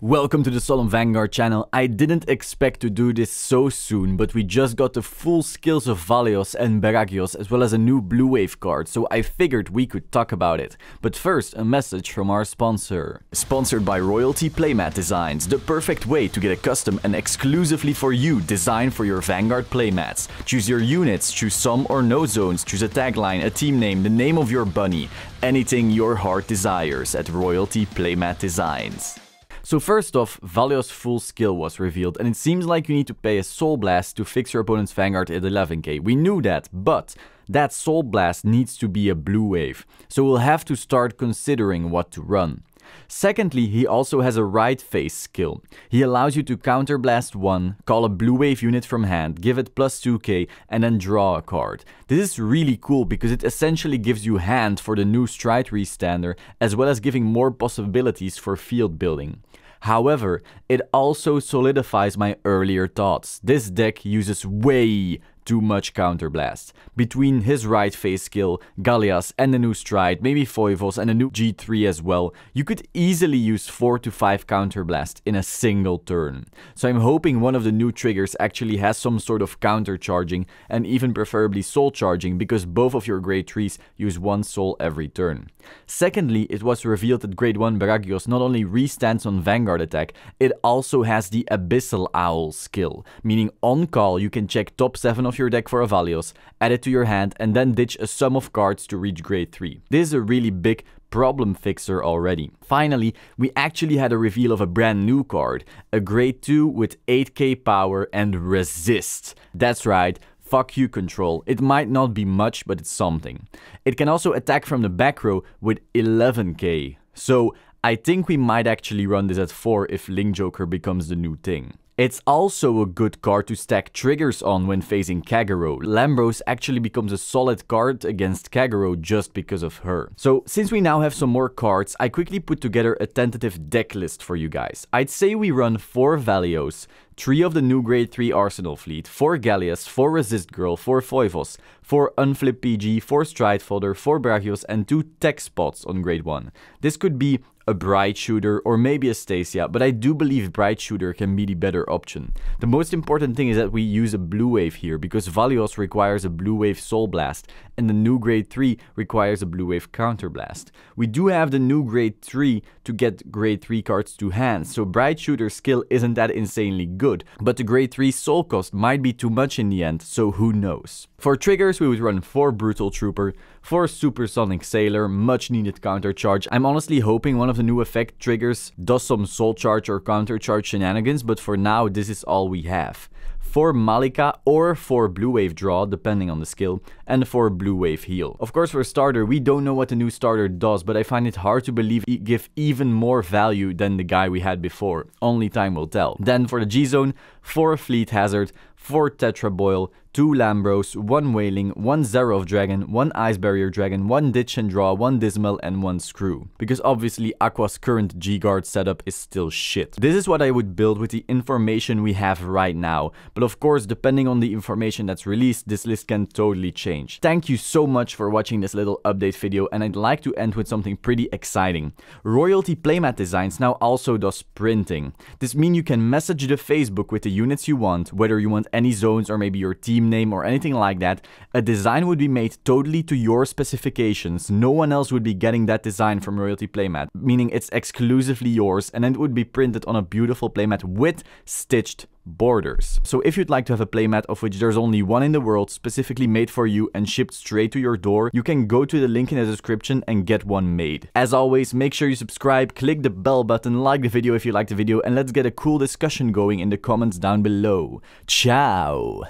Welcome to the Solemn Vanguard channel. I didn't expect to do this so soon, but we just got the full skills of Valios and Beragios as well as a new Blue Wave card, so I figured we could talk about it. But first, a message from our sponsor. Sponsored by Royalty Playmat Designs, the perfect way to get a custom and exclusively for you design for your Vanguard playmats. Choose your units, choose some or no zones, choose a tagline, a team name, the name of your bunny, anything your heart desires at Royalty Playmat Designs. So first off, Valios' full skill was revealed, and it seems like you need to pay a Soul Blast to fix your opponent's Vanguard at 11k. We knew that, but that Soul Blast needs to be a Blue Wave, so we'll have to start considering what to run. Secondly, he also has a right face skill. He allows you to counterblast 1, call a Blue Wave unit from hand, give it plus 2k, and then draw a card. This is really cool because it essentially gives you hand for the new Stride Restander, as well as giving more possibilities for field building. However, it also solidifies my earlier thoughts. This deck uses way too much counterblast. Between his right face skill, Gallias and the new Stride, maybe Foivos and a new G3 as well, you could easily use 4 to 5 counterblast in a single turn. So I'm hoping one of the new triggers actually has some sort of counter charging and even preferably soul charging, because both of your grade 3s use 1 soul every turn. Secondly, it was revealed that grade 1 Beragios not only restands on Vanguard attack, it also has the Abyssal Owl skill, meaning on call you can check top 7 of your deck for a Valios, add it to your hand, and then ditch a sum of cards to reach grade 3. This is a really big problem fixer already. Finally, we actually had a reveal of a brand new card, a grade 2 with 8k power and resist. That's right. Fuck you, control. It might not be much, but it's something. It can also attack from the back row with 11k. So I think we might actually run this at 4 if Link Joker becomes the new thing. It's also a good card to stack triggers on when facing Kagero. Lambros actually becomes a solid card against Kagero just because of her. So since we now have some more cards, I quickly put together a tentative deck list for you guys. I'd say we run 4 Valios, 3 of the new grade 3 Arsenal fleet, 4 Gallias, 4 Resist Girl, 4 Foivos, 4 Unflip PG, 4 Stride Fodder, 4 Brachios, and 2 tech spots on grade 1. This could be a Bright Shooter or maybe a Stasia, but I do believe Bright Shooter can be the better option. The most important thing is that we use a Blue Wave here, because Valios requires a Blue Wave Soul Blast and the new grade 3 requires a Blue Wave Counterblast. We do have the new grade 3 to get grade 3 cards to hand, so Bright Shooter skill isn't that insanely good, but the grade 3 soul cost might be too much in the end, so who knows. For triggers, we would run 4 Brutal Trooper, 4 Supersonic Sailor, much needed counter charge. I'm honestly hoping one of the new effect triggers does some soul charge or counter charge shenanigans, but for now this is all we have. 4 Malika or 4 Blue Wave Draw, depending on the skill, and 4 Blue Wave Heal. Of course, for starter, we don't know what the new starter does, but I find it hard to believe it give even more value than the guy we had before. Only time will tell. Then for the G-Zone, 4 Fleet Hazard, 4 Tetra Boil, 2 Lambros, 1 Wailing, 1 Zerov Dragon, 1 Ice Barrier Dragon, 1 Ditch and Draw, 1 Dismal, and 1 Screw. Because obviously Aqua's current G-Guard setup is still shit. This is what I would build with the information we have right now, but of course, depending on the information that's released, this list can totally change. Thank you so much for watching this little update video, and I'd like to end with something pretty exciting. Royalty Playmat Designs now also does printing. This means you can message the Facebook with the units you want, whether you want any zones or maybe your team name or anything like that. A design would be made totally to your specifications. No one else would be getting that design from Royalty Playmat, meaning it's exclusively yours, and it would be printed on a beautiful playmat with stitched borders. So if you'd like to have a playmat of which there's only one in the world, specifically made for you and shipped straight to your door, you can go to the link in the description and get one made. As always, make sure you subscribe, click the bell button, like the video if you liked the video, and let's get a cool discussion going in the comments down below. Ciao!